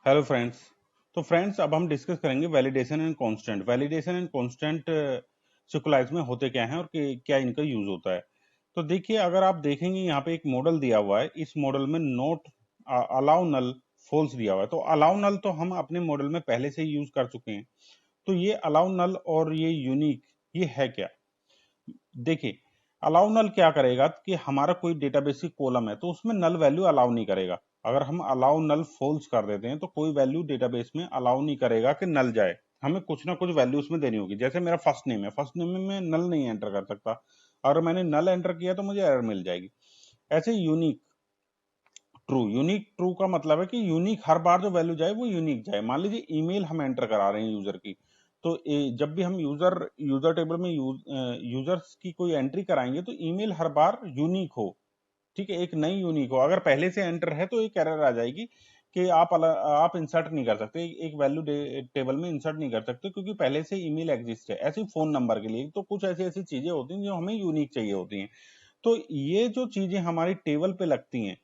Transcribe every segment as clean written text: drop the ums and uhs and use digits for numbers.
Hello friends. तो friends अब हम डिस्कस करेंगे validation and constant. Validation and constant Sequelize में होते क्या हैं और क्या इनका यूज होता है। तो देखिए, अगर आप देखेंगे यहाँ पे एक मॉडल दिया हुआ है, इस मॉडल में नोट अलाउ नल फॉल्स दिया हुआ है। तो अलाउ नल तो हम अपने मॉडल में पहले से ही यूज कर चुके हैं। तो ये अलाउ नल और ये यूनिक, ये है क्या? देखिए, अलाउ नल क्या करेगा कि हमारा कोई डेटाबेस की कॉलम है तो उसमें नल वैल्यू अलाउ नहीं करेगा। अगर हम अलाउ नल फॉल्स कर देते हैं तो कोई वैल्यू डेटाबेस में अलाउ नहीं करेगा कि नल जाए। हमें कुछ ना कुछ वैल्यू उसमें देनी होगी। जैसे मेरा फर्स्ट नेम है, फर्स्ट नेम में मैं नल नहीं एंटर कर सकता। अगर मैंने नल एंटर किया तो मुझे एरर मिल जाएगी। ऐसे यूनिक ट्रू, यूनिक ट्रू का मतलब है कि यूनिक हर बार जो वैल्यू जाए वो यूनिक जाए। मान लीजिए ईमेल हम एंटर करा रहे हैं यूजर की, तो जब भी हम यूजर टेबल में यूजर्स की कोई एंट्री कराएंगे तो ईमेल हर बार यूनिक हो। ठीक है, एक नई यूनिक हो। अगर पहले से एंटर है तो एक एरर आ जाएगी कि आप इंसर्ट नहीं कर सकते, एक वैल्यू टेबल में इंसर्ट नहीं कर सकते क्योंकि पहले से ईमेल एग्जिस्ट है। ऐसे फोन नंबर के लिए तो कुछ ऐसी ऐसी चीजें होती हैं जो हमें यूनिक चाहिए होती हैं। तो ये जो चीजें हमारी टेबल पे लगती हैं,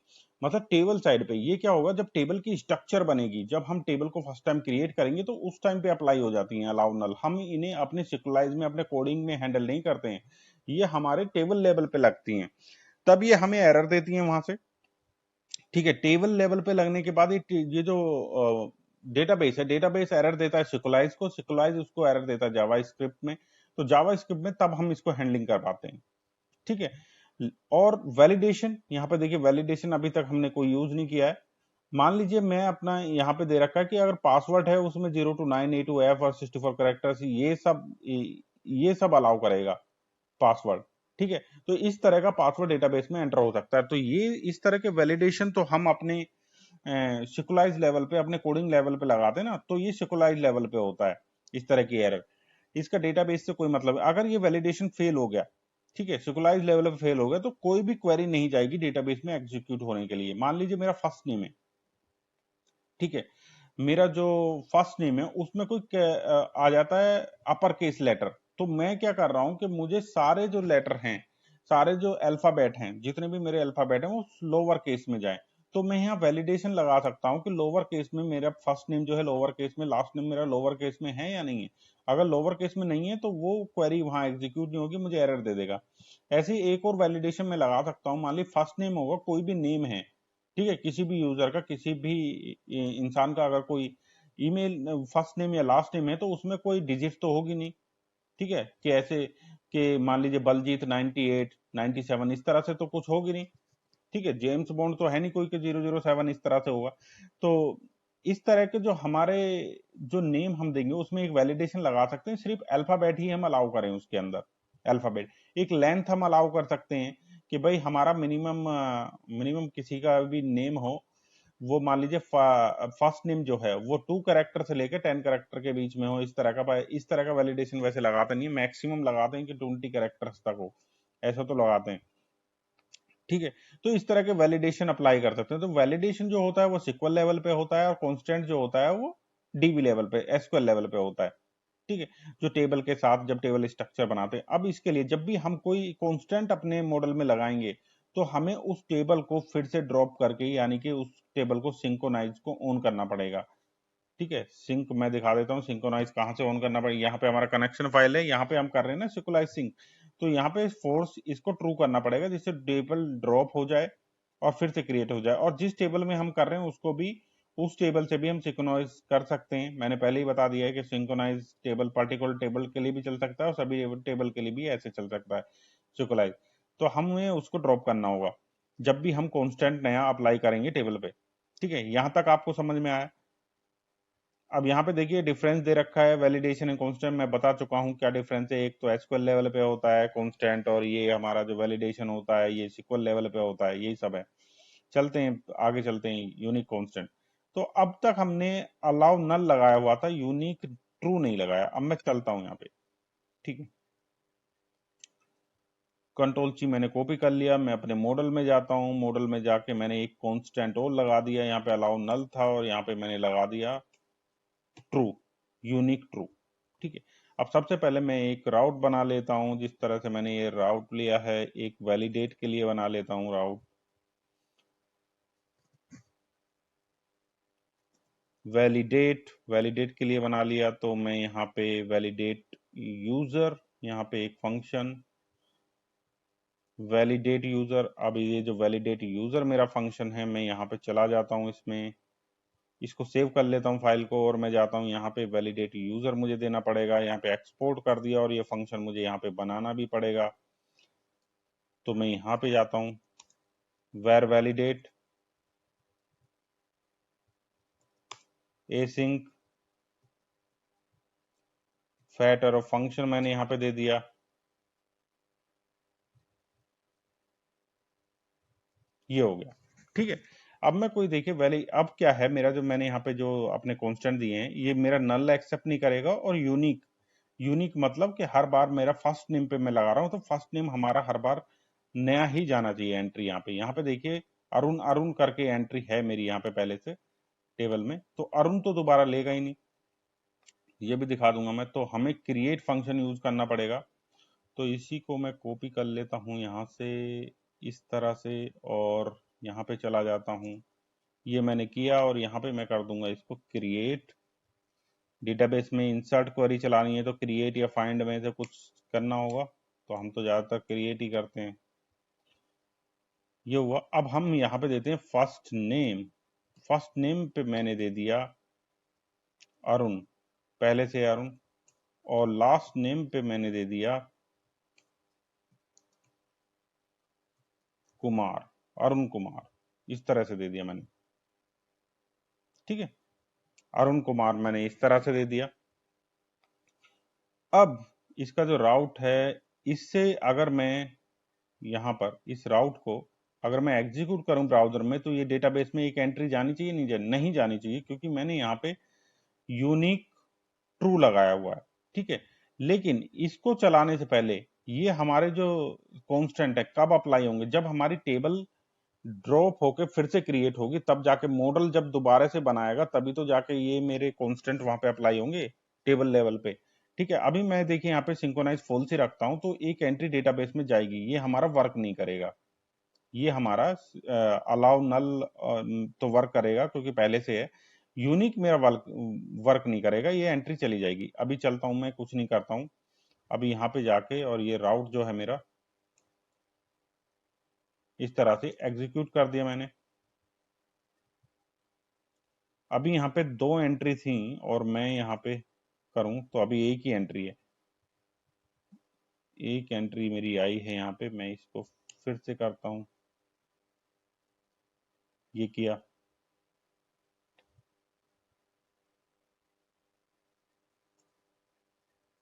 मतलब टेबल साइड पे, ये क्या होगा जब टेबल की स्ट्रक्चर बनेगी, जब हम टेबल को फर्स्ट टाइम क्रिएट करेंगे तो उस टाइम पे अप्लाई हो जाती हैं अलाउ नल। हम इन्हें अपने सिक्वलाइज में, अपने कोडिंग में हैंडल नहीं करते हैं, ये हमारे टेबल लेवल पे लगती हैं। तब ये हमें एरर देती हैं वहां से। ठीक है, टेबल लेवल पे लगने के बाद ये जो डेटाबेस है, डेटाबेस एरर देता है सिक्वलाइज को, सिक्वलाइज उसको एरर देता है जावा स्क्रिप्ट में। तो जावा स्क्रिप्ट में तब हम इसको हैंडलिंग कर पाते हैं। ठीक है। और वैलिडेशन, यहाँ पे देखिए वैलिडेशन अभी तक हमने कोई यूज नहीं किया है। मान लीजिए मैं अपना यहाँ पे दे रखा है कि अगर पासवर्ड है उसमें 0 to 9 A 2 F और 64 कैरेक्टर्स, ये सब अलाउ करेगा पासवर्ड। ठीक है, तो इस तरह का पासवर्ड डेटाबेस में एंटर हो सकता है। तो ये इस तरह के वैलिडेशन तो हम अपने सिक्वलाइज लेवल पे, अपने कोडिंग लेवल पे लगाते हैं ना, तो ये सिक्वलाइज लेवल पे होता है इस तरह की एरर। इसका डेटाबेस से कोई मतलब है। अगर ये वैलिडेशन फेल हो गया, ठीक है, सिक्वलाइज लेवल पे फेल हो गया, तो कोई भी क्वेरी नहीं जाएगी डेटाबेस में एग्जीक्यूट होने के लिए। मान लीजिए मेरा फर्स्ट नेम है, ठीक है, मेरा जो फर्स्ट नेम है उसमें कोई आ जाता है अपर केस लेटर। तो मैं क्या कर रहा हूं कि मुझे सारे जो लेटर हैं, सारे जो अल्फाबेट हैं, जितने भी मेरे अल्फाबेट हैं वो लोअर केस में जाएं। तो मैं यहाँ वैलिडेशन लगा सकता हूँ कि लोअर केस में मेरा फर्स्ट नेम जो है लोअर केस में, लास्ट नेम मेरा लोअर केस में है या नहीं है। अगर लोअर केस में नहीं है तो वो क्वेरी वहां एग्जीक्यूट नहीं होगी, मुझे एरर दे देगा। ऐसे ही एक और वैलिडेशन में लगा सकता हूँ। मान ली फर्स्ट नेम होगा, कोई भी नेम है, ठीक है, किसी भी यूजर का, किसी भी इंसान का, अगर कोई ईमेल फर्स्ट नेम या लास्ट नेम है तो उसमें कोई डिजिट तो होगी नहीं। ठीक है, कि ऐसे कि मान लीजिए बलजीत 98 97 इस तरह से तो कुछ होगी नहीं। ठीक है, जेम्स बॉन्ड तो है नहीं कोई कि 007 इस तरह से होगा। तो इस तरह के जो हमारे जो नेम हम देंगे उसमें एक वैलिडेशन लगा सकते हैं, सिर्फ अल्फाबेट ही हम अलाउ करें उसके अंदर। अल्फाबेट, एक लेंथ हम अलाउ कर सकते हैं कि भाई हमारा मिनिमम मिनिमम किसी का भी नेम हो, वो मान लीजिए फर्स्ट नेम जो है वो 2 कैरेक्टर से लेकर 10 कैरेक्टर के बीच में हो। इस तरह का वैलिडेशन वैसे लगाते नहीं है, मैक्सिमम लगाते हैं कि 20 कैरेक्टर्स तक हो, ऐसा तो लगाते हैं। ठीक है, तो इस तरह के वैलिडेशन अप्लाई कर सकते हैं। तो वैलिडेशन जो होता है वो सिक्वल लेवल पे होता है और कांस्टेंट जो होता है वो डीबी लेवल पे, एसक्यूएल लेवल पे होता है। ठीक है, जो टेबल के साथ जब टेबल स्ट्रक्चर बनाते हैं। अब इसके लिए जब भी हम कोई कांस्टेंट अपने मॉडल में लगाएंगे तो हमें उस टेबल को फिर से ड्रॉप करके, यानी कि उस टेबल को सिंक्रोनाइज को ऑन करना पड़ेगा। ठीक है, सिंक मैं दिखा देता हूँ सिंक्रोनाइज कहाँ से ऑन करना पड़ेगा। यहाँ पे हमारा कनेक्शन फाइल है, यहाँ पे हम कर रहे हैं ना सिंक्रोनाइज सिंक। तो यहाँ पे फोर्स इसको ट्रू करना पड़ेगा जिससे टेबल ड्रॉप हो जाए और फिर से क्रिएट हो जाए। और जिस टेबल में हम कर रहे हैं उसको भी, उस टेबल से भी हम सिंक्रोनाइज कर सकते हैं। मैंने पहले ही बता दिया है कि सिंक्रोनाइज टेबल पर्टिकुलर टेबल के लिए भी चल सकता है और सभी टेबल के लिए भी ऐसे चल सकता है सिंक्रोनाइज। तो हमें उसको ड्रॉप करना होगा जब भी हम कांस्टेंट नया अप्लाई करेंगे टेबल पे। ठीक है, यहाँ तक आपको समझ में आया? अब यहाँ पे देखिए डिफरेंस दे रखा है वैलिडेशन एंड कांस्टेंट। मैं बता चुका हूँ क्या डिफरेंस है। एक तो एसक्यूएल लेवल पे होता है कांस्टेंट, और ये हमारा जो वैलिडेशन होता है ये सिक्वल लेवल पे होता है। यही सब है। चलते हैं आगे, चलते हैं यूनिक कांस्टेंट। तो अब तक हमने अलाउ नल लगाया हुआ था, यूनिक ट्रू नहीं लगाया। अब मैं चलता हूँ यहाँ पे। ठीक है, कंट्रोल ची मैंने कॉपी कर लिया, मैं अपने मॉडल में जाता हूँ। मॉडल में जाके मैंने एक कांस्टेंट और लगा दिया। यहाँ पे अलाउ नल था और यहाँ पे मैंने लगा दिया ट्रू, यूनिक ट्रू। ठीक है, अब सबसे पहले मैं एक राउट बना लेता हूं। जिस तरह से मैंने ये राउट लिया है, एक वैलिडेट के लिए बना लेता हूं राउट। वैलिडेट, वैलिडेट के लिए बना लिया, तो मैं यहाँ पे वैलिडेट यूजर, यहाँ पे एक फंक्शन वैलिडेट यूजर। अब ये जो वैलिडेट यूजर मेरा फंक्शन है, मैं यहाँ पे चला जाता हूँ, इसमें इसको सेव कर लेता हूँ फाइल को, और मैं जाता हूँ यहाँ पे वैलिडेट यूजर मुझे देना पड़ेगा। यहाँ पे एक्सपोर्ट कर दिया, और ये फंक्शन मुझे यहाँ पे बनाना भी पड़ेगा। तो मैं यहाँ पे जाता हूँ, where validate async fat और फंक्शन मैंने यहाँ पे दे दिया। ये हो गया, ठीक है। अब मैं कोई देखिए वैली, अब क्या है मेरा, जो मैंने यहाँ पे जो अपने कांस्टेंट दिए हैं, ये मेरा नल एक्सेप्ट नहीं करेगा, और यूनिक, यूनिक मतलब कि हर बार मेरा फर्स्ट नेम पे मैं लगा रहा हूँ, तो फर्स्ट नेम हमारा हर बार नया ही जाना चाहिए एंट्री। यहाँ पे देखिए अरुण, अरुण करके एंट्री है मेरी यहाँ पे पहले से टेबल में, तो अरुण तो दोबारा लेगा ही नहीं। ये भी दिखा दूंगा मैं, तो हमें क्रिएट फंक्शन यूज करना पड़ेगा। तो इसी को मैं कॉपी कर लेता हूँ यहाँ से, इस तरह से, और यहाँ पे चला जाता हूँ। ये मैंने किया, और यहाँ पे मैं कर दूंगा इसको क्रिएट। डेटाबेस में इंसर्ट क्वेरी चलानी है, तो क्रिएट या फाइंड में से कुछ करना होगा, तो हम तो ज्यादातर क्रिएट ही करते हैं। ये हुआ। अब हम यहाँ पे देते हैं फर्स्ट नेम। फर्स्ट नेम पे मैंने दे दिया अरुण, पहले से अरुण, और लास्ट नेम पे मैंने दे दिया कुमार, अरुण कुमार, इस तरह से दे दिया मैंने, ठीक है। अरुण कुमार मैंने इस तरह से दे दिया। अब इसका जो राउट है, इससे अगर मैं यहाँ पर इस राउट को अगर मैं एग्जीक्यूट करूं ब्राउजर में, तो ये डेटाबेस में एक एंट्री जानी चाहिए, नहीं जानी चाहिए, क्योंकि मैंने यहाँ पे यूनिक ट्रू लगाया हुआ है, ठीक है। लेकिन इसको चलाने से पहले ये हमारे जो कांस्टेंट है कब अप्लाई होंगे, जब हमारी टेबल ड्रॉप होके फिर से क्रिएट होगी, तब जाके मॉडल जब दोबारा से बनाएगा, तभी तो जाके ये मेरे कांस्टेंट वहां पे अप्लाई होंगे टेबल लेवल पे, ठीक है। अभी मैं देखिए यहाँ पे सिंक्रोनाइज फॉल्स ही रखता हूँ, तो एक एंट्री डेटाबेस में जाएगी, ये हमारा वर्क नहीं करेगा। ये हमारा अलाउ नल तो वर्क करेगा क्योंकि पहले से है, यूनिक मेरा वर्क वर्क नहीं करेगा, ये एंट्री चली जाएगी। अभी चलता हूं, मैं कुछ नहीं करता हूं, अभी यहाँ पे जाके, और ये राउट जो है मेरा इस तरह से एग्जीक्यूट कर दिया मैंने। अभी यहाँ पे दो एंट्री थी, और मैं यहाँ पे करूं तो अभी एक ही एंट्री है, एक एंट्री मेरी आई है यहाँ पे। मैं इसको फिर से करता हूं, ये किया,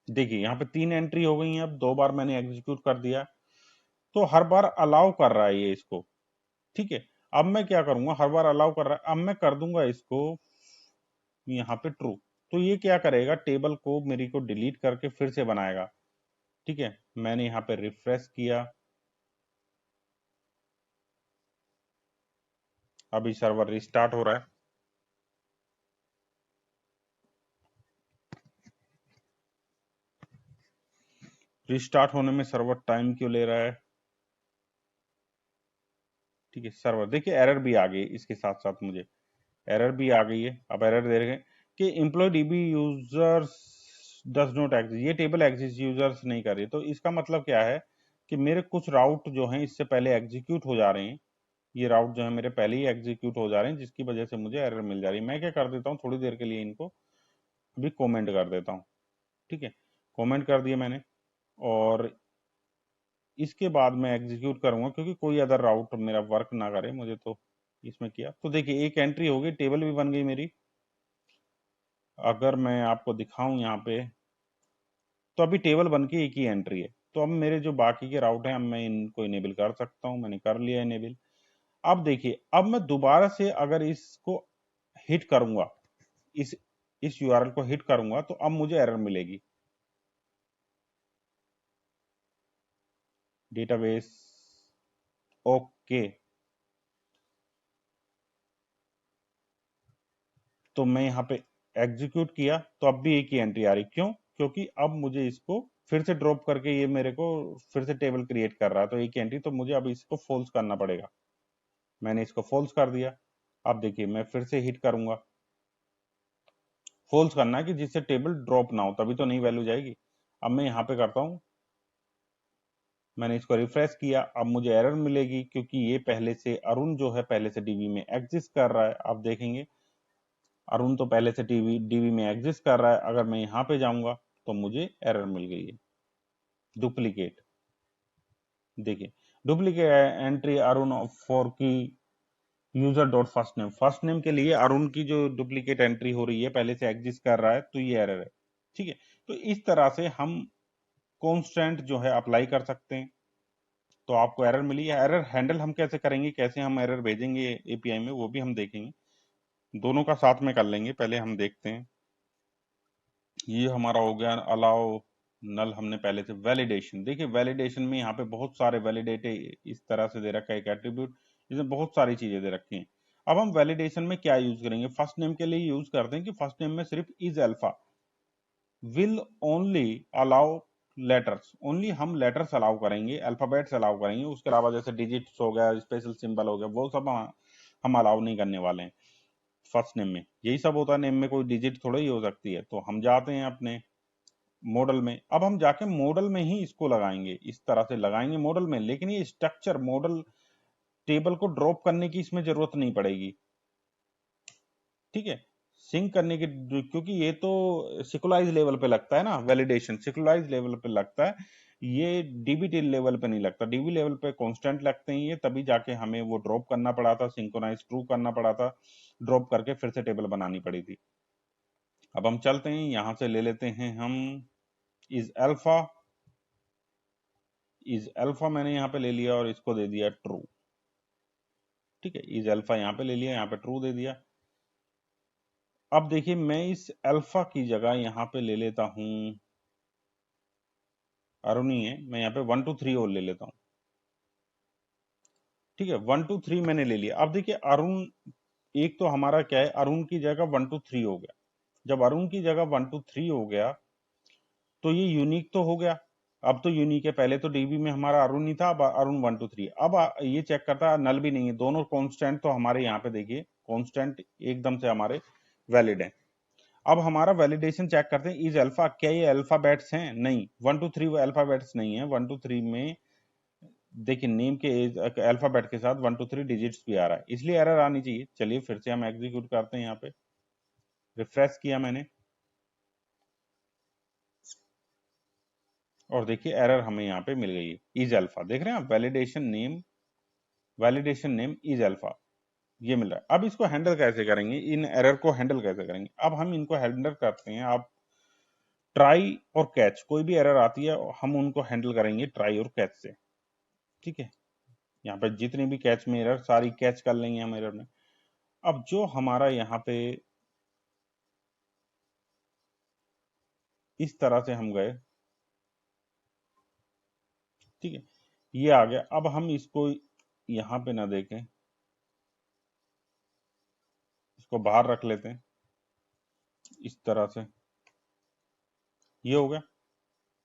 देखिए यहाँ पे तीन एंट्री हो गई हैं। अब दो बार मैंने एग्जीक्यूट कर दिया, तो हर बार अलाउ कर रहा है ये इसको, ठीक है। अब मैं क्या करूंगा, हर बार अलाउ कर रहा है, अब मैं कर दूंगा इसको यहाँ पे ट्रू, तो ये क्या करेगा, टेबल को मेरी को डिलीट करके फिर से बनाएगा, ठीक है। मैंने यहाँ पे रिफ्रेश किया, अभी सर्वर रिस्टार्ट हो रहा है। रिस्टार्ट होने में सर्वर टाइम क्यों ले रहा है, ठीक है। सर्वर देखिए एरर भी आ गई, इसके साथ साथ मुझे एरर भी आ गई है। अब एरर दे रहे हैं कि employ DB users does not exist, ये टेबल एग्जिस्ट यूजर्स नहीं कर रही। तो इसका मतलब क्या है कि मेरे कुछ राउट जो हैं इससे पहले एग्जीक्यूट हो जा रहे हैं, ये राउट जो है मेरे पहले ही एग्जीक्यूट हो जा रहे हैं, जिसकी वजह से मुझे एरर मिल जा रही है। मैं क्या कर देता हूँ, थोड़ी देर के लिए इनको अभी कमेंट कर देता हूँ, ठीक है। कमेंट कर दिया मैंने, और इसके बाद मैं एग्जीक्यूट करूंगा, क्योंकि कोई अदर राउट मेरा वर्क ना करे, मुझे तो इसमें किया। तो देखिए एक एंट्री हो गई, टेबल भी बन गई मेरी। अगर मैं आपको दिखाऊं यहाँ पे, तो अभी टेबल बन के एक ही एंट्री है। तो अब मेरे जो बाकी के राउट हैं, अब मैं इनको इनेबल कर सकता हूँ, मैंने कर लिया इनेबल। अब देखिए, अब मैं दोबारा से अगर इसको हिट करूंगा, इस यूआरएल को हिट करूंगा, तो अब मुझे एरर मिलेगी। डेटाबेस, ओके, तो मैं यहाँ पे एग्जीक्यूट किया, तो अब भी एक ही एंट्री आ रही, क्यों, क्योंकि अब मुझे इसको फिर से ड्रॉप करके ये मेरे को फिर से टेबल क्रिएट कर रहा है, तो एक ही एंट्री, तो मुझे अब इसको फॉल्स करना पड़ेगा। मैंने इसको फॉल्स कर दिया। अब देखिए मैं फिर से हिट करूंगा, फॉल्स करना है कि जिससे टेबल ड्रॉप ना हो, तभी तो नई वैल्यू जाएगी। अब मैं यहाँ पे करता हूँ, मैंने इसको रिफ्रेश किया, अब मुझे एरर मिलेगी क्योंकि ये पहले से अरुण जो है पहले से डीबी में एग्जिस्ट कर रहा है। आप देखेंगे अरुण तो पहले से डीबी में एग्जिस्ट कर रहा है। अगर मैं यहाँ पे जाऊंगा तो मुझे एरर मिल गई है, डुप्लीकेट। देखिए डुप्लीकेट एंट्री अरुण फॉर की यूजर डॉट फर्स्ट नेम के लिए अरुण की जो डुप्लीकेट एंट्री हो रही है पहले से एग्जिस्ट कर रहा है, तो ये एरर है। ठीक है, तो इस तरह से हम कॉन्स्टेंट जो है अप्लाई कर सकते हैं। तो आपको एरर मिली है, एरर हैंडल हम कैसे करेंगे, कैसे हम एरर भेजेंगे एपीआई में, वो भी हम देखेंगे। दोनों का साथ में कर लेंगे। पहले हम देखते हैं, ये हमारा हो गया अलाउ नल। हमने पहले से वैलिडेशन, देखिए वैलिडेशन में यहाँ पे बहुत सारे वैलिडेट इस तरह से दे रखा है एक एट्रीब्यूट, इसमें बहुत सारी चीजें दे रखी हैं। अब हम वैलिडेशन में क्या यूज करेंगे, फर्स्ट नेम के लिए यूज करते हैं कि फर्स्ट नेम में सिर्फ is alpha will only allow letters, only हम लेटर्स अलाउ करेंगे, अल्फाबेट्स अलाउ करेंगे। उसके अलावा जैसे डिजिट्स हो गया, स्पेशल सिंबल हो गया, वो सब हम अलाउ नहीं करने वाले हैं। फर्स्ट नेम में यही सब होता है, नेम में कोई डिजिट थोड़ा ही हो सकती है। तो हम जाते हैं अपने मॉडल में, अब हम जाके मॉडल में ही इसको लगाएंगे, इस तरह से लगाएंगे मॉडल में। लेकिन ये स्ट्रक्चर मॉडल टेबल को ड्रॉप करने की इसमें जरूरत नहीं पड़ेगी। ठीक है, सिंक करने की, क्योंकि ये तो सिक्वलाइज लेवल पे लगता है ना, वैलिडेशन सिक्वलाइज लेवल पे लगता है, ये डीबी लेवल पे नहीं लगता। डीबी लेवल पे कांस्टेंट लगते हैं ये, तभी जाके हमें वो ड्रॉप करना पड़ा था, सिंक्रोनाइज ट्रू करना पड़ा था, ड्रॉप करके फिर से टेबल बनानी पड़ी थी। अब हम चलते हैं, यहां से ले लेते हैं हम इज अल्फा। इज अल्फा मैंने यहाँ पे ले लिया और इसको दे दिया ट्रू। ठीक है, इज अल्फा यहाँ पे ले लिया, यहाँ पे ट्रू दे दिया। अब देखिए मैं इस अल्फा की जगह यहाँ पे ले लेता हूं, अरुण ही है, मैं यहाँ पे 1 2 3 और ले लेता हूँ। ठीक है, 1 2 3 मैंने ले लिया। अब देखिए अरुण, एक तो हमारा क्या है, अरुण की जगह 1 2 3 हो गया। जब अरुण की जगह 1 2 3 हो गया तो ये यूनिक तो हो गया। अब तो यूनिक है, पहले तो डीबी में हमारा अरुण नहीं था, अब अरुण 1 2 3। अब ये चेक करता है नल भी नहीं है, दोनों कांस्टेंट तो हमारे यहाँ पे देखिए कांस्टेंट एकदम से हमारे वैलिड है। अब हमारा वैलिडेशन चेक करते हैं, इज अल्फा, क्या ये अल्फाबेट्स हैं, नहीं 1 2 3 वो अल्फाबेट्स नहीं है। 1 2 3 में देखिए नेम के अल्फाबेट के साथ 1 2 3 डिजिट्स भी आ रहा है, इसलिए एरर आनी चाहिए। चलिए फिर से हम एग्जीक्यूट करते हैं, यहाँ पे रिफ्रेश किया मैंने और देखिए एरर हमें यहाँ पे मिल गई है, इज अल्फा। देख रहे हैं आप, वैलिडेशन नेम इज अल्फा, ये मिल रहा है। अब इसको हैंडल कैसे करेंगे, इन एरर को हैंडल कैसे करेंगे, अब हम इनको हैंडल करते हैं। आप ट्राई और कैच, कोई भी एरर आती है हम उनको हैंडल करेंगे ट्राई और कैच से। ठीक है, यहाँ पे जितनी भी कैच में एरर, सारी कैच कर लेंगे हम एरर में। अब जो हमारा यहाँ पे इस तरह से हम गए, ठीक है, ये आ गया। अब हम इसको यहाँ पे ना देखें, इसको बाहर रख लेते हैं इस तरह से, ये हो गया।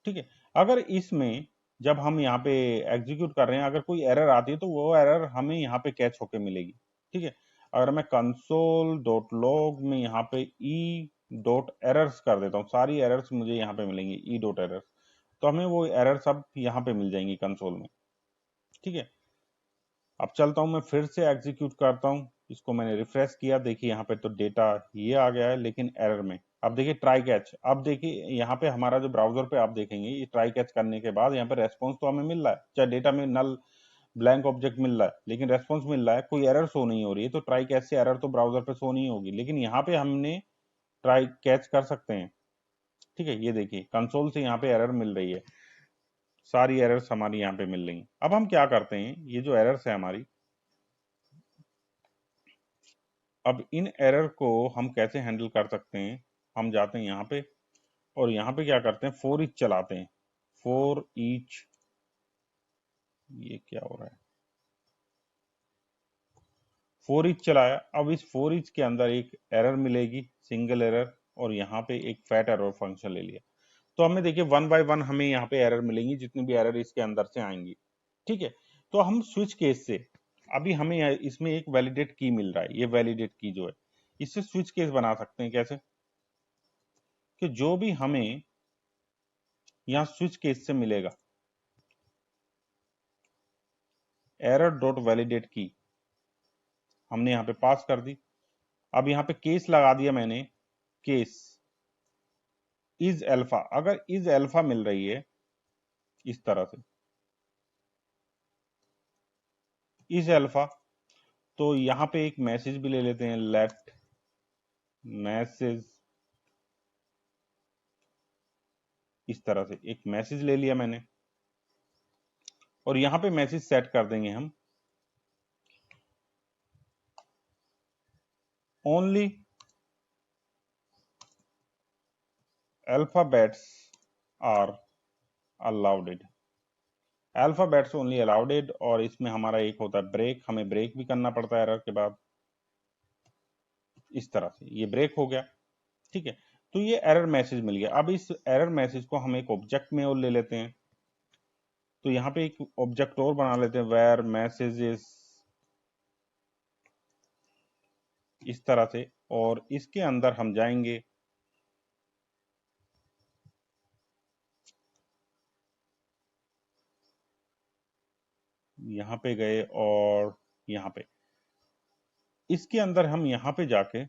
ठीक है, अगर इसमें जब हम यहाँ पे एग्जीक्यूट कर रहे हैं अगर कोई एरर आती है तो वो एरर हमें यहाँ पे कैच होके मिलेगी। ठीक है, अगर मैं कंसोल डॉट लॉग में यहाँ पे ई डॉट एरर्स कर देता हूँ, सारी एरर्स मुझे यहाँ पे मिलेंगी, ई डॉट एरर्स, तो हमें वो एरर सब यहाँ पे मिल जाएंगी कंसोल में। ठीक है, अब चलता हूं, मैं फिर से एग्जीक्यूट करता हूं, इसको मैंने रिफ्रेश किया, देखिए यहाँ पे तो डेटा ये आ गया है लेकिन एरर में। अब देखिए ट्राई कैच, अब देखिए यहाँ पे हमारा जो ब्राउजर पे आप देखेंगे, ये ट्राई कैच करने के बाद यहाँ पे रेस्पॉन्स तो हमें मिल रहा है, चाहे डेटा में नल ब्लैंक ऑब्जेक्ट मिल रहा है लेकिन रेस्पॉन्स मिल रहा है, कोई एरर शो नहीं हो रही है। तो ट्राई कैच से एरर तो ब्राउजर पे शो नहीं होगी, लेकिन यहाँ पे हमने ट्राई कैच कर सकते हैं। ठीक है, ये देखिए कंसोल से यहाँ पे एरर मिल रही है, सारी एरर्स हमारी यहाँ पे मिल रही हैं। अब हम क्या करते हैं, ये जो एरर्स है हमारी, अब इन एरर को हम कैसे हैंडल कर सकते हैं, हम जाते हैं यहाँ पे और यहाँ पे क्या करते हैं, फॉर ईच चलाते हैं। फॉर ईच, ये क्या हो रहा है, फॉर ईच चलाया। अब इस फॉर ईच के अंदर एक एरर मिलेगी, सिंगल एरर, और यहाँ पे एक फैट एरर फंक्शन ले लिया। तो हमें देखिए 1 बाय 1 हमें यहाँ पे एरर मिलेंगी, जितनी भी एरर इसके अंदर से आएंगी। ठीक है, तो हम स्विच केस से, अभी हमें इसमें एक वैलिडेट की मिल रहा है, ये वैलिडेट की जो है, इससे स्विच केस बना सकते हैं। कैसे, कि जो भी हमें यहां स्विच केस से मिलेगा, एरर डॉट वैलिडेट की हमने यहां पे पास कर दी। अब यहां पे केस लगा दिया मैंने, केस इज अल्फा। अगर इज अल्फा मिल रही है इस तरह से, इज अल्फा, तो यहां पे एक मैसेज भी ले लेते हैं, लेट मैसेज, इस तरह से एक मैसेज ले लिया मैंने, और यहां पे मैसेज सेट कर देंगे हम only alphabets are allowed, alphabets only allowed. और इसमें हमारा एक होता है ब्रेक, हमें ब्रेक भी करना पड़ता है एरर के बाद, इस तरह से ये ब्रेक हो गया। ठीक है, तो ये एरर मैसेज मिल गया। अब इस एरर मैसेज को हम एक ऑब्जेक्ट में और ले लेते हैं, तो यहाँ पे एक ऑब्जेक्ट और बना लेते हैं, वेयर मैसेजेस, इस तरह से। और इसके अंदर हम जाएंगे, यहाँ पे गए और यहाँ पे, इसके अंदर हम यहाँ पे जाके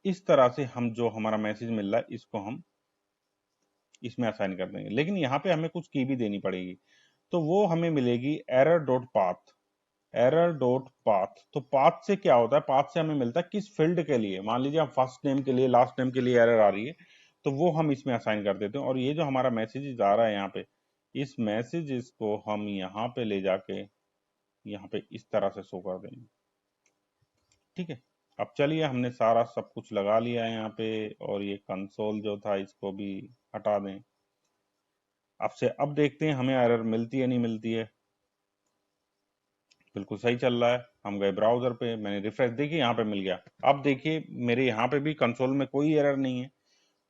इस तरह से हम जो हमारा मैसेज मिल रहा है इसको हम इसमें असाइन कर देंगे। लेकिन यहाँ पे हमें कुछ की भी देनी पड़ेगी, तो वो हमें मिलेगी error dot path, error dot path. तो पाथ से क्या होता है, पाथ से हमें मिलता है किस फील्ड के लिए, मान लीजिए हम फर्स्ट नेम के लिए, लास्ट नेम के लिए एरर आ रही है, तो वो हम इसमें असाइन कर देते हैं। और ये जो हमारा मैसेज आ रहा है यहाँ पे, इस मैसेज को हम यहाँ पे ले जाके यहाँ पे इस तरह से शो कर देंगे। ठीक है, अब चलिए हमने सारा सब कुछ लगा लिया है यहाँ पे, और ये कंसोल जो था इसको भी हटा दें। आपसे अब देखते हैं हमें एरर मिलती है नहीं मिलती है। बिल्कुल सही चल रहा है। हम गए ब्राउजर पे, मैंने रिफ्रेश, देखिए यहाँ पे मिल गया। अब देखिए मेरे यहाँ पे भी कंसोल में कोई एरर नहीं है,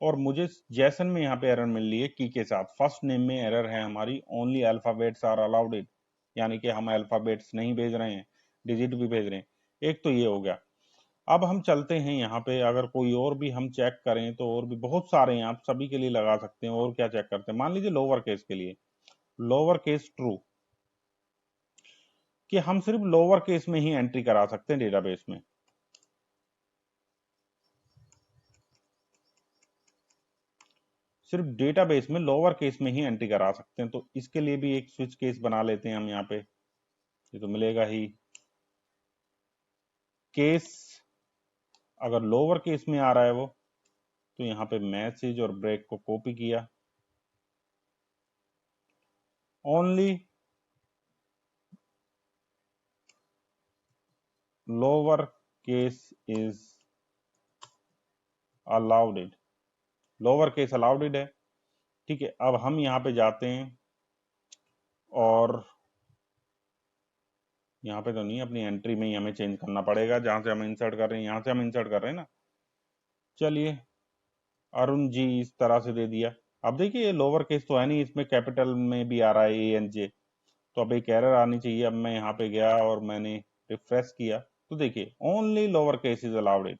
और मुझे जेसन में यहाँ पे एरर मिल रही है की के साथ। फर्स्ट नेम में एरर है हमारी, ओनली अल्फाबेट्स आर अलाउडेड, यानी कि हम अल्फाबेट्स नहीं भेज रहे हैं, डिजिट भी भेज रहे हैं। एक तो ये हो गया। अब हम चलते हैं यहाँ पे, अगर कोई और भी हम चेक करें तो और भी बहुत सारे हैं, आप सभी के लिए लगा सकते हैं। और क्या चेक करते हैं, मान लीजिए लोअर केस के लिए, लोअर केस ट्रू, कि हम सिर्फ लोअर केस में ही एंट्री करा सकते हैं डेटाबेस में। सिर्फ डेटाबेस में लोअर केस में ही एंट्री करा सकते हैं, तो इसके लिए भी एक स्विच केस बना लेते हैं हम यहाँ पे, ये तो मिलेगा ही। केस अगर लोअर केस में आ रहा है वो, तो यहाँ पे मैसेज और ब्रेक को कॉपी किया, only lower case is allowed, lower case allowed है। ठीक है, अब हम यहाँ पे जाते हैं, और यहाँ पे तो नहीं, अपनी एंट्री में ही हमें चेंज करना पड़ेगा, जहां से हम इंसर्ट कर रहे हैं, यहाँ से हम इंसर्ट कर रहे हैं ना। चलिए, अरुण जी इस तरह से दे दिया। अब देखिए ये लोअर केस तो है नहीं, इसमें कैपिटल में भी आ रहा है ANJ, तो अब एक एरर आनी चाहिए। अब मैं यहाँ पे गया और मैंने रिफ्रेश किया, तो देखिए only lower case is allowed.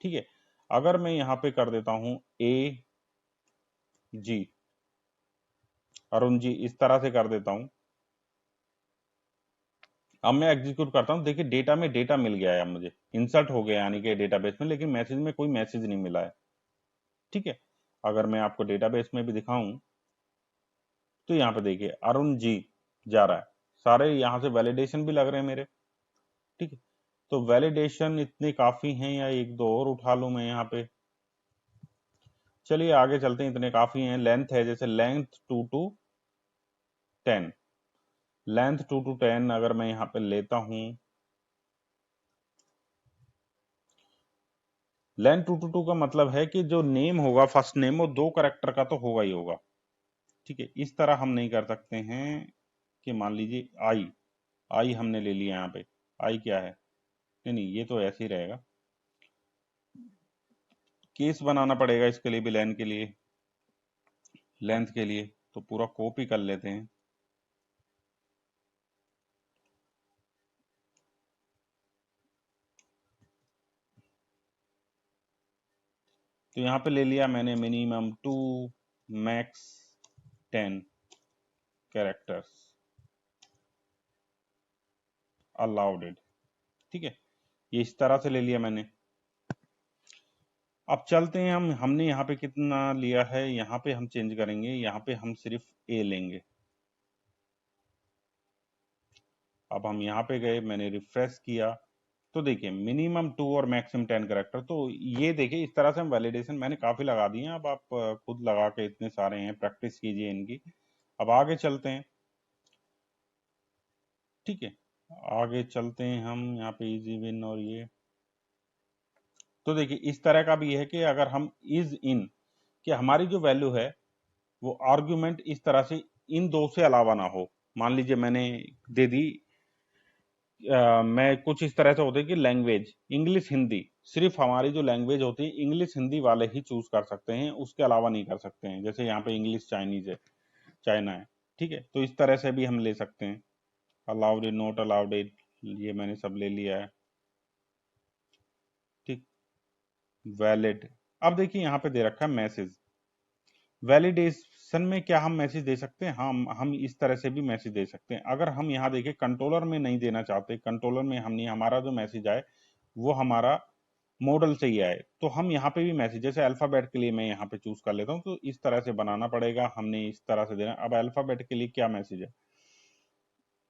ठीक है, अगर मैं यहाँ पे कर देता हूँ AG, अरुण जी इस तरह से कर देता हूँ, अब मैं एग्जीक्यूट करता हूँ, देखिए डेटा में डेटा मिल गया है, अब मुझे इंसर्ट हो गया यानी कि डेटाबेस में, लेकिन मैसेज में कोई मैसेज नहीं मिला है। ठीक है, अगर मैं आपको डेटाबेस में भी दिखाऊं, तो यहाँ पे देखिए अरुण जी जा रहा है, सारे यहाँ से वैलिडेशन भी लग रहे हैं मेरे। ठीक है, तो वैलिडेशन इतने काफी हैं, या एक दो और उठा लूं मैं यहाँ पे। चलिए आगे चलते हैं, इतने काफी हैं। लेंथ है, जैसे लेंथ 2 to 10, लेंथ 2 to 10 अगर मैं यहाँ पे लेता हूं, लेंथ 2 to 2 का मतलब है कि जो नेम होगा, फर्स्ट नेम, वो 2 करेक्टर का तो होगा ही होगा। ठीक है, इस तरह हम नहीं कर सकते हैं कि मान लीजिए आई, आई हमने ले लिया यहाँ पे, आई क्या है, नहीं नहीं ये तो ऐसे ही रहेगा। केस बनाना पड़ेगा इसके लिए भी, लेंथ के लिए, लेंथ के लिए तो पूरा कॉपी कर लेते हैं। तो यहाँ पे ले लिया मैंने minimum 2 max 10 characters allowed it. ठीक है, ये इस तरह से ले लिया मैंने। अब चलते हैं हमने यहाँ पे कितना लिया है, यहाँ पे हम चेंज करेंगे, यहाँ पे हम सिर्फ ए लेंगे। अब हम यहाँ पे गए, मैंने रिफ्रेश किया तो देखिए मिनिमम 2 और मैक्सिमम 10 करेक्टर। तो ये देखिए इस तरह से हम वैलिडेशन मैंने काफी लगा दिए हैं। अब आप खुद लगा के, इतने सारे हैं, प्रैक्टिस कीजिए इनकी। अब आगे चलते हैं। ठीक है, आगे चलते हैं हम यहाँ पे इजी विन और ये। तो देखिए इस तरह का भी है कि अगर हम इज इन कि हमारी जो वैल्यू है वो आर्ग्यूमेंट इस तरह से इन दो से अलावा ना हो। मान लीजिए मैंने दे दी, मैं कुछ इस तरह से होते कि लैंग्वेज इंग्लिश हिंदी, सिर्फ हमारी जो लैंग्वेज होती है इंग्लिश हिंदी वाले ही चूज कर सकते हैं, उसके अलावा नहीं कर सकते हैं। जैसे यहाँ पे इंग्लिश चाइनीज है, चाइना है। ठीक है, तो इस तरह से भी हम ले सकते हैं। Allowed it, not allowed it, ये मैंने सब ले लिया है। ठीक, वैलिड। अब देखिए यहाँ पे दे रखा है मैसेज। वैलिडेशन में क्या हम मैसेज दे सकते हैं? हम इस तरह से भी मैसेज दे सकते हैं। अगर हम यहाँ देखिए कंट्रोलर में नहीं देना चाहते, कंट्रोलर में हमने हमारा जो मैसेज आए वो हमारा मॉडल से ही आए, तो हम यहाँ पे भी मैसेज, जैसे अल्फाबेट के लिए मैं यहाँ पे चूज कर लेता हूँ, तो इस तरह से बनाना पड़ेगा, हमने इस तरह से देना। अब अल्फाबेट के लिए क्या मैसेज है,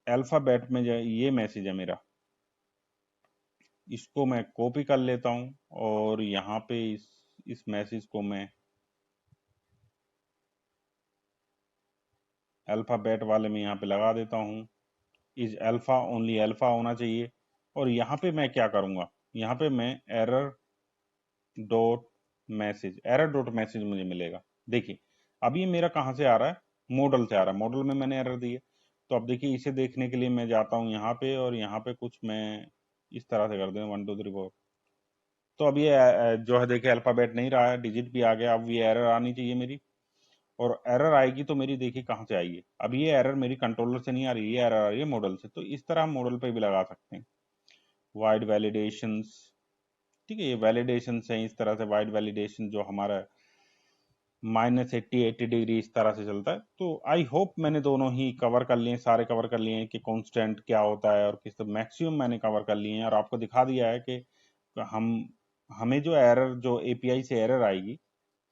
अल्फाबेट में जो ये मैसेज है मेरा, इसको मैं कॉपी कर लेता हूँ और यहाँ पे इस मैसेज को मैं अल्फाबेट वाले में यहाँ पे लगा देता हूँ। इज अल्फा, ओनली अल्फा होना चाहिए। और यहाँ पे मैं क्या करूंगा, यहाँ पे मैं error dot message, error dot message मुझे मिलेगा। देखिए अब ये मेरा कहाँ से आ रहा है, मॉडल से आ रहा है, मॉडल में मैंने एरर दी है। तो अब देखिए इसे देखने के लिए मैं जाता हूँ यहाँ पे, और यहाँ पे कुछ मैं इस तरह से कर दूँ 1 2 3 4। तो अब ये जो है देखिए अल्फाबेट नहीं रहा है, डिजिट भी आ गया। अब ये एरर आनी चाहिए मेरी, और एरर आएगी तो मेरी देखिए कहाँ से आएगी। अब ये एरर मेरी कंट्रोलर से नहीं आ रही, ये एरर आ रही है मॉडल से। तो इस तरह हम मॉडल पे भी लगा सकते हैं वाइड वैलिडेशंस। ठीक है, ये वैलिडेशन है इस तरह से, वाइड वैलिडेशन जो हमारा -80 डिग्री इस तरह से चलता है। तो आई होप मैंने दोनों ही कवर कर लिए, सारे कवर कर लिए हैं कि कांस्टेंट क्या होता है और किस मैक्सिमम मैंने कवर कर लिए हैं, और आपको दिखा दिया है कि हम हमें जो एरर, जो एपीआई से एरर आएगी,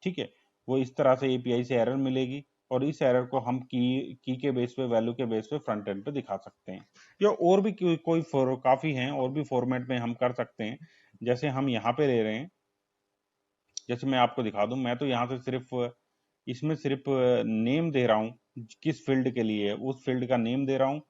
ठीक है, वो इस तरह से एपीआई से एरर मिलेगी, और इस एरर को हम की के बेस पे, वैल्यू के बेस पे फ्रंट एंड पे दिखा सकते हैं। या और भी काफी हैं, और भी फॉर्मेट में हम कर सकते हैं। जैसे हम यहाँ पे ले रहे हैं, जैसे मैं आपको दिखा दूं, मैं तो यहाँ से सिर्फ इसमें सिर्फ नेम दे रहा हूँ, किस फील्ड के लिए है उस फील्ड का नेम दे रहा हूँ।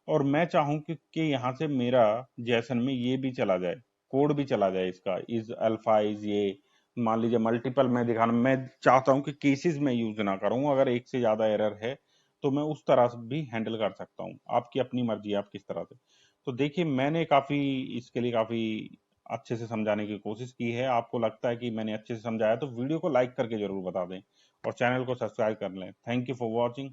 और मैं चाहूँ कि यहाँ से मेरा जैसन में ये भी चला जाए, कोड भी चला जाए इसका, इज अल्फा, इज ये, मान लीजिए मल्टीपल में दिखाना। मैं चाहता हूँ कि केसेस में यूज ना करूँ, अगर एक से ज्यादा एरर है तो मैं उस तरह से भी हैंडल कर सकता हूँ। आपकी अपनी मर्जी है आप किस तरह से। तो देखिए मैंने काफी इसके लिए काफी अच्छे से समझाने की कोशिश की है। आपको लगता है कि मैंने अच्छे से समझाया तो वीडियो को लाइक करके जरूर बता दें, और चैनल को सब्सक्राइब कर लें। Thank you for watching.